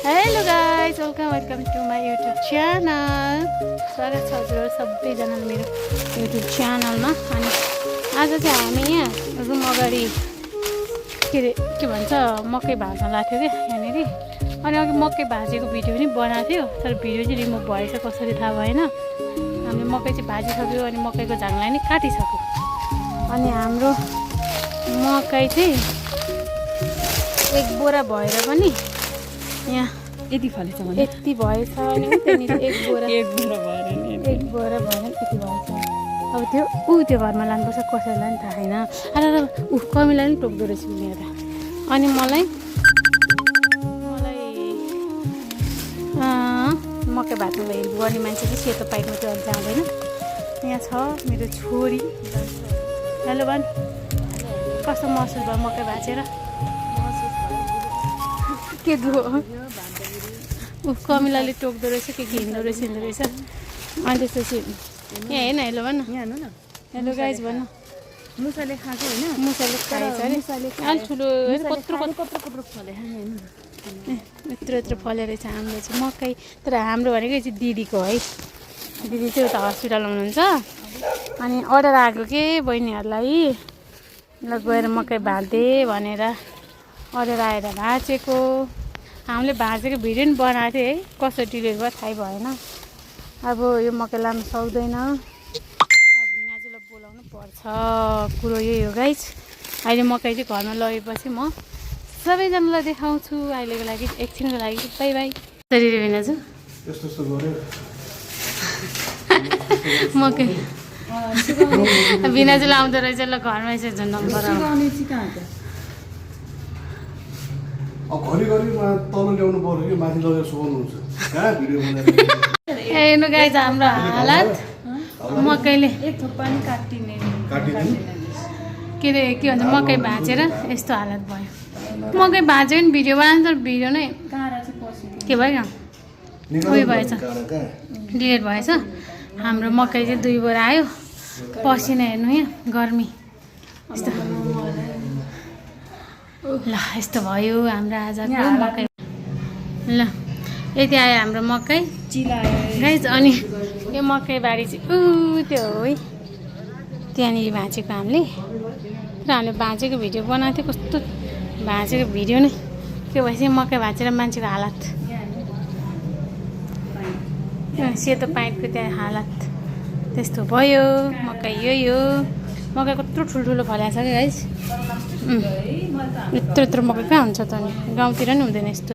Hello guys, welcome to my YouTube channel. स्वागत छ हजुर सबैजनाले मेरो युट्युब च्यानलमा। अनि आज चाहिँ हामी यहाँ रुम अगाडि के भन्छ मकै भाज्न लाग्थ्यो क्या यहाँनिर। अनि अघि मकै भाजेको भिडियो पनि बनाएको थियो, तर भिडियो चाहिँ रिमुभ भएछ, कसरी थाहा भएन। हामीले मकै चाहिँ भाजिसक्यो अनि मकैको झाङलाई नि काटिसक्यो। अनि हाम्रो मकै चाहिँ एक बोरा भएर पनि यहाँ यति फलेछ भने यति भएछ। अनि त्यहाँनिर एक बोरा भएर भएन यति भएछ। अब त्यो त्यो घरमा लानुपर्छ, कसैलाई पनि थाहा छैन। कमीलाई पनि टोक्दो रहेछ लिएर। अनि मलाई मकै भातमा हेल्प गर्ने मान्छे चाहिँ सेतो पाइपमा त्यो अहिले जाँदैन। यहाँ छ मेरो छोरी। हेलो भन्, कस्तो महसुस भयो मकै भाँचेर? के दु कमिलाले टोक्दो रहेछ, के हिँड्दो रहेछ अनि त्यसपछि यहाँ हेर्न। हेलो भन, यहाँ हेर्नु न। हेलो गाइज भन। मुसाले खाएको होइन, मुसाले खाएछ अरे। अलि ठुलो कत्रो फले यत्रो फलेर रहेछ हाम्रो चाहिँ मकै। तर हाम्रो भनेको चाहिँ दिदीको है। दिदी चाहिँ उता हस्पिटल हुनुहुन्छ। अनि अर्डर आएको के बहिनीहरूलाई, ल गएर मकै भाँदे भनेर अर्डर आएर भाँचेको। हामीले भाँचेको भिडियो पनि बनाएको थियो है, कसरी डिलिट भयो थाहै भएन। अब यो मकै लानु सक्दैन, अब भिनाजुलाई बोलाउनु पर्छ। कुरो यही हो गाइज। अहिले मकै चाहिँ घरमा लगेपछि म सबैजनालाई देखाउँछु। अहिलेको लागि एकछिनको लागि बाई बाई। सरी भिनाजु मकै भिनाजुलाई आउँदो रहेछ। ल घरमा यसो झन् नम्बर घरिघरि तल ल्याउनु पर्यो कि माथि लगेर सुकाउनुहुन्छ कहाँ भिडियो बनाएर। हेर्नु गाइज हाम्रो हालत। मकैले एक थोक पानी काटिदिने के अरे के भन्छ मकै भाँचेर यस्तो हालत भयो। मकै भाँचेको नि भिडियो बनाएको, तर भिडियो नै काँडा चाहिँ पस्यो। के भयो उयो भएछ, डिलिट भएछ। हाम्रो मकै चाहिँ 2 बोरा आयो। पसिना हेर्नु यहाँ गर्मी यस्तो। ल यस्तो भयो हाम्रो आजको मकै। ल यति आयो हाम्रो मकै गाइज। अनि यो मकै बारी चाहिँ त्यो हो है, त्यहाँनिर भाँचेको हामीले। र हामीले भाँचेको भिडियो बनाएको थियो, कस्तो भाँचेको भिडियो नै के भएछ मकै भाँचेर मान्छेको हालत। सेतो पाइपको त्यहाँ हालत त्यस्तो भयो। मकै यही हो। मकै कत्रो ठुल्ठुलो फल्याएको छ क्या गाइस। यत्रो मकै कहाँ हुन्छ त? नि गाउँतिर नि हुँदैन यस्तो।